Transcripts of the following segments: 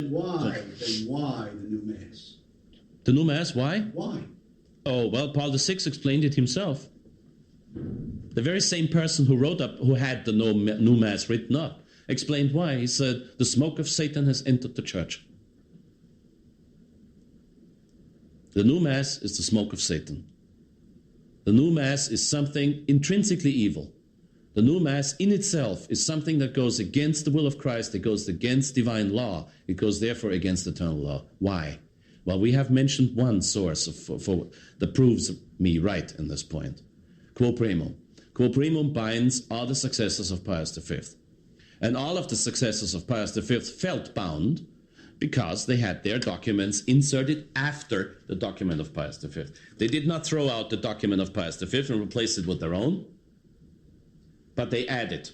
Why the new Mass? The new Mass, why? Why? Oh, well, Paul VI explained it himself. The very same person who had the new Mass written up, explained why. He said, the smoke of Satan has entered the church. The new Mass is the smoke of Satan. The new Mass is something intrinsically evil. The new Mass in itself is something that goes against the will of Christ, it goes against divine law, it goes therefore against eternal law. Why? Well, we have mentioned one source that proves me right in this point. Quo Primum. Quo Primum binds all the successors of Pius V. And all of the successors of Pius V felt bound because they had their documents inserted after the document of Pius V. They did not throw out the document of Pius V and replace it with their own, but they added.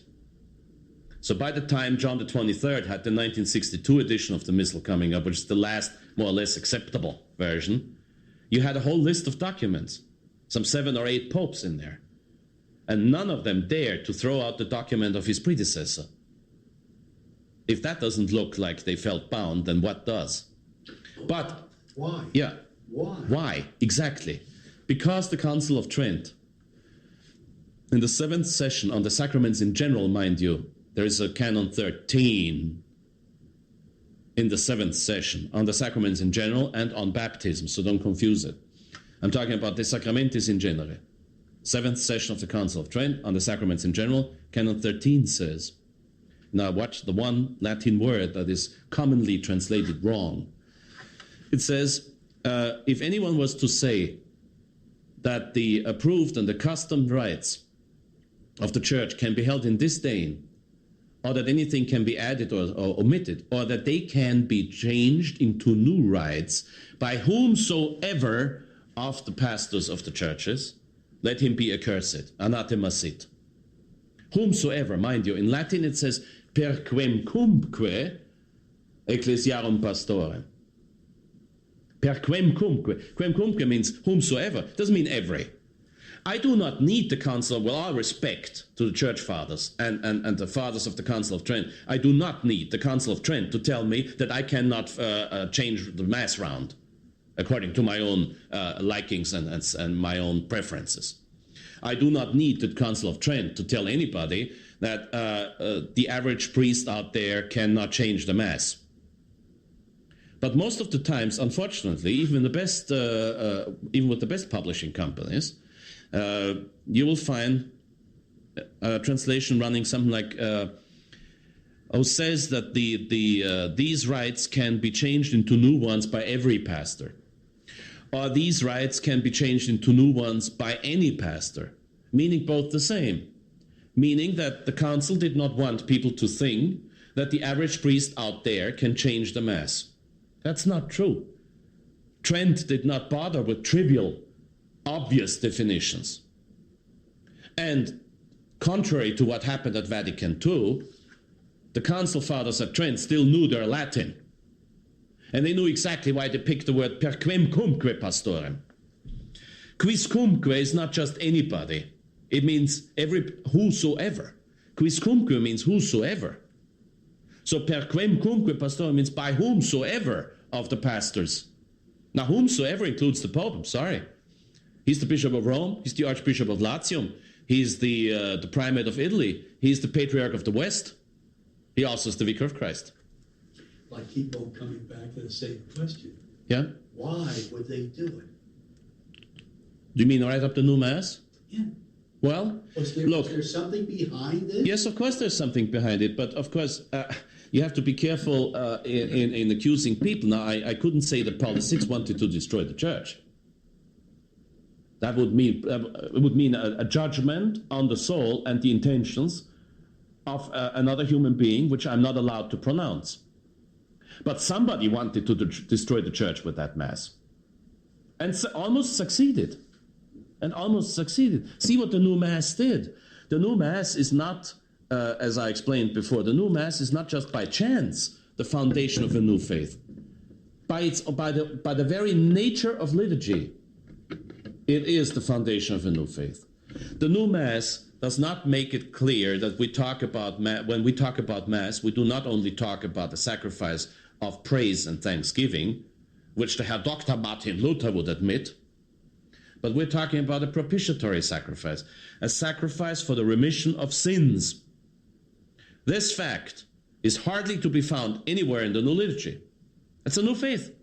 So by the time John the 23rd had the 1962 edition of the Missal coming up, which is the last more or less acceptable version, you had a whole list of documents, some 7 or 8 popes in there. And none of them dared to throw out the document of his predecessor. If that doesn't look like they felt bound, then what does? But why? Yeah. Why? Why? Exactly. Because the Council of Trent, in the 7th session on the sacraments in general, mind you, there is a Canon 13 in the 7th session on the sacraments in general and on baptism, so don't confuse it. I'm talking about the sacramentis in genere. 7th session of the Council of Trent on the sacraments in general, Canon 13 says. Now watch the one Latin word that is commonly translated wrong. It says, if anyone was to say that the approved and accustomed rites of the church can be held in disdain, or that anything can be added or omitted, or that they can be changed into new rites by whomsoever of the pastors of the churches, let him be accursed, anathema sit. Whomsoever, mind you, in Latin it says, per quemcumque ecclesiarum pastorem. Per quemcumque. Quemcumque means whomsoever. Doesn't mean every. I do not need the Council, with all respect to the Church Fathers and the Fathers of the Council of Trent, I do not need the Council of Trent to tell me that I cannot change the Mass round according to my own likings and my own preferences. I do not need the Council of Trent to tell anybody that the average priest out there cannot change the Mass. But most of the times, unfortunately, even with the best publishing companies, you will find a translation running something like, says that these rites can be changed into new ones by every pastor. Or these rites can be changed into new ones by any pastor, meaning both the same. Meaning that the council did not want people to think that the average priest out there can change the Mass. That's not true. Trent did not bother with trivial, obvious definitions. And contrary to what happened at Vatican II, the Council Fathers at Trent still knew their Latin. And they knew exactly why they picked the word per quemcumque pastorem. Quiscumque is not just anybody. It means whosoever. Quiscumque means whosoever. So per quemcumque pastorem means by whomsoever of the pastors. Now whomsoever includes the Pope, I'm sorry. He's the Bishop of Rome, he's the Archbishop of Latium, he's the Primate of Italy, he's the Patriarch of the West. He also is the Vicar of Christ. I keep on coming back to the same question. Yeah? Why would they do it? Do you mean right up the new Mass? Yeah. Well, look. Is there something behind it? Yes, of course there's something behind it, but of course you have to be careful in accusing people. Now, I couldn't say that Paul VI wanted to destroy the church. That would mean a judgment on the soul and the intentions of another human being, which I'm not allowed to pronounce. But somebody wanted to destroy the church with that Mass. And almost succeeded. See what the new Mass did. The new Mass is not, as I explained before, the new Mass is not just by chance the foundation of a new faith. By the very nature of liturgy, it is the foundation of a new faith. The new Mass does not make it clear that when we talk about Mass, we do not only talk about the sacrifice of praise and thanksgiving, which the Herr Dr. Martin Luther would admit, but we're talking about a propitiatory sacrifice, a sacrifice for the remission of sins. This fact is hardly to be found anywhere in the new liturgy. It's a new faith.